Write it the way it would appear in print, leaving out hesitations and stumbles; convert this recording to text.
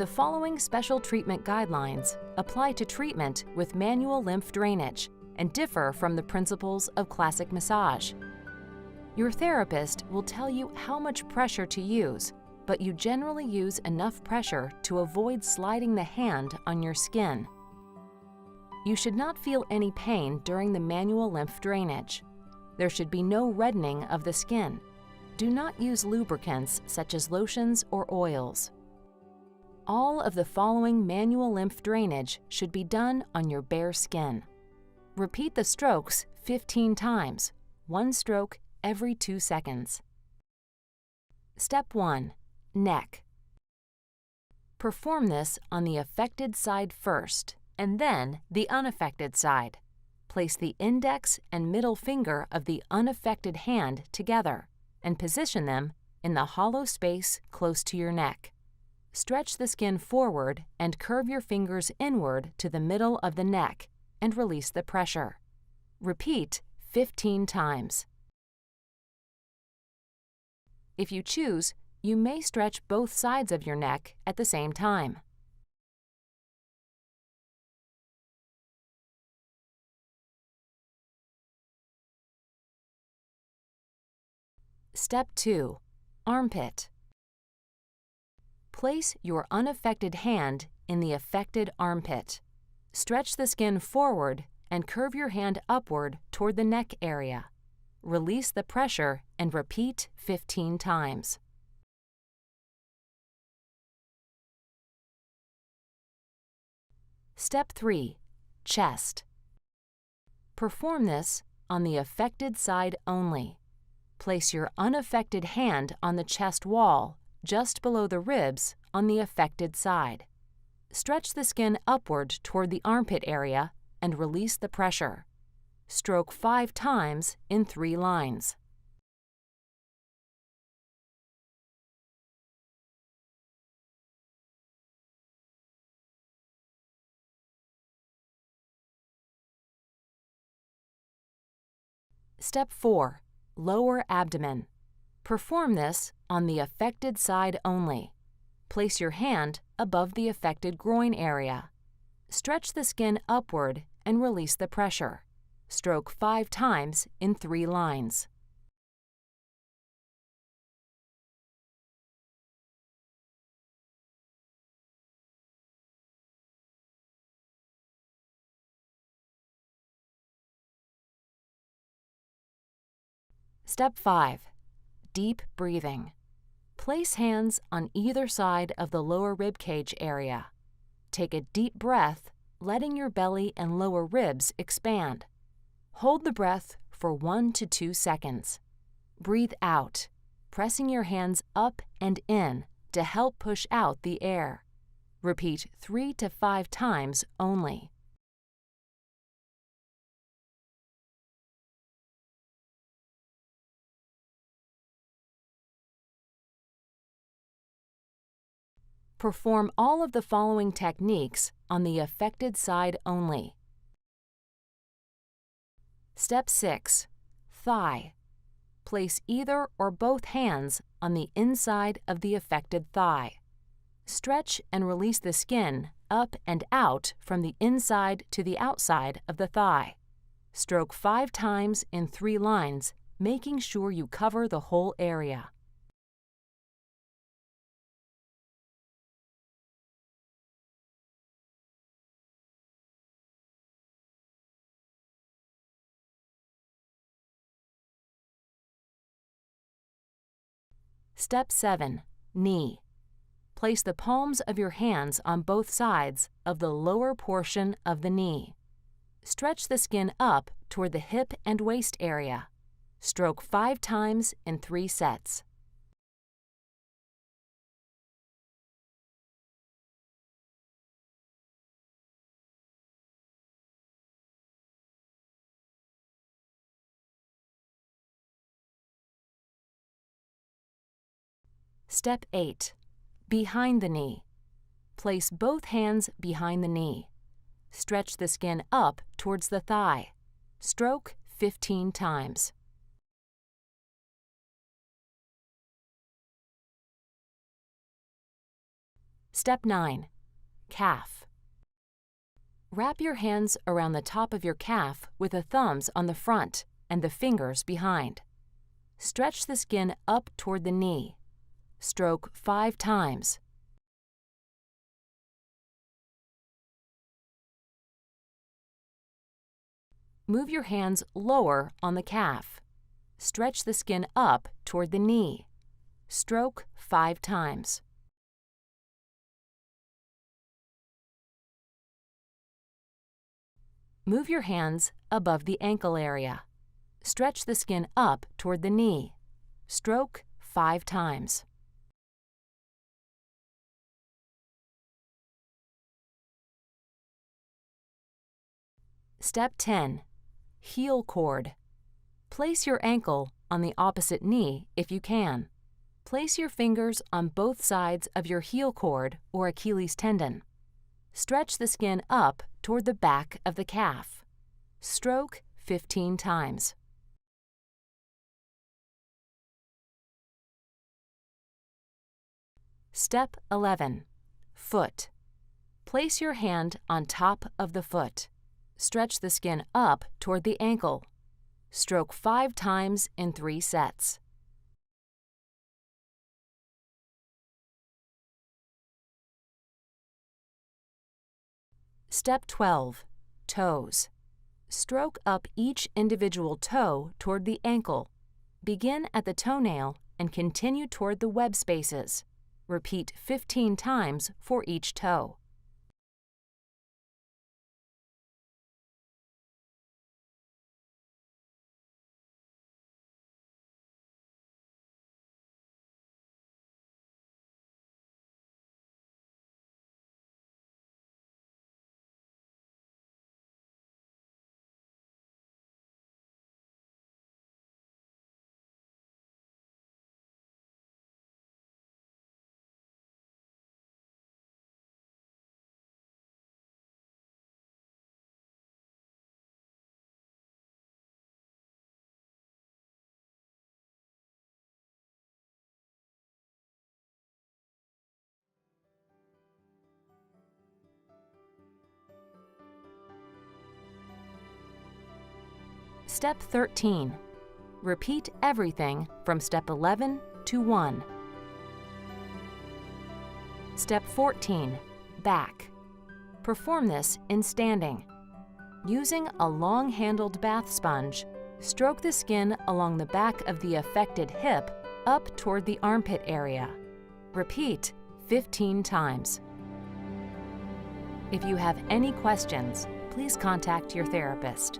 The following special treatment guidelines apply to treatment with manual lymph drainage and differ from the principles of classic massage. Your therapist will tell you how much pressure to use, but you generally use enough pressure to avoid sliding the hand on your skin. You should not feel any pain during the manual lymph drainage. There should be no reddening of the skin. Do not use lubricants such as lotions or oils. All of the following manual lymph drainage should be done on your bare skin. Repeat the strokes 15 times, one stroke every 2 seconds. Step 1. Neck. Perform this on the affected side first, and then the unaffected side. Place the index and middle finger of the unaffected hand together and position them in the hollow space close to your neck. Stretch the skin forward and curve your fingers inward to the middle of the neck and release the pressure. Repeat 15 times. If you choose, you may stretch both sides of your neck at the same time. Step 2. Armpit. Place your unaffected hand in the affected armpit. Stretch the skin forward and curve your hand upward toward the neck area. Release the pressure and repeat 15 times. Step 3. Chest. Perform this on the affected side only. Place your unaffected hand on the chest wall just below the ribs on the affected side. Stretch the skin upward toward the armpit area and release the pressure. Stroke 5 times in 3 lines. Step 4. Lower abdomen. Perform this on the affected side only. Place your hand above the affected groin area. Stretch the skin upward and release the pressure. Stroke 5 times in 3 lines. Step 5. Deep breathing. Place hands on either side of the lower rib cage area. Take a deep breath, letting your belly and lower ribs expand. Hold the breath for 1 to 2 seconds. Breathe out, pressing your hands up and in to help push out the air. Repeat 3 to 5 times only. Perform all of the following techniques on the affected side only. Step 6. Thigh. Place either or both hands on the inside of the affected thigh. Stretch and release the skin up and out from the inside to the outside of the thigh. Stroke 5 times in 3 lines, making sure you cover the whole area. Step 7. Knee. Place the palms of your hands on both sides of the lower portion of the knee. Stretch the skin up toward the hip and waist area. Stroke 5 times in 3 sets. Step 8. Behind the knee. Place both hands behind the knee. Stretch the skin up towards the thigh. Stroke 15 times. Step 9. Calf. Wrap your hands around the top of your calf with the thumbs on the front and the fingers behind. Stretch the skin up toward the knee. Stroke 5 times. Move your hands lower on the calf. Stretch the skin up toward the knee. Stroke 5 times. Move your hands above the ankle area. Stretch the skin up toward the knee. Stroke 5 times. Step 10. Heel cord. Place your ankle on the opposite knee if you can. Place your fingers on both sides of your heel cord or Achilles tendon. Stretch the skin up toward the back of the calf. Stroke 15 times. Step 11. Foot. Place your hand on top of the foot. Stretch the skin up toward the ankle. Stroke 5 times in 3 sets. Step 12. Toes. Stroke up each individual toe toward the ankle. Begin at the toenail and continue toward the web spaces. Repeat 15 times for each toe. Step 13. Repeat everything from Step 11 to 1. Step 14. Back. Perform this in standing. Using a long-handled bath sponge, stroke the skin along the back of the affected hip up toward the armpit area. Repeat 15 times. If you have any questions, please contact your therapist.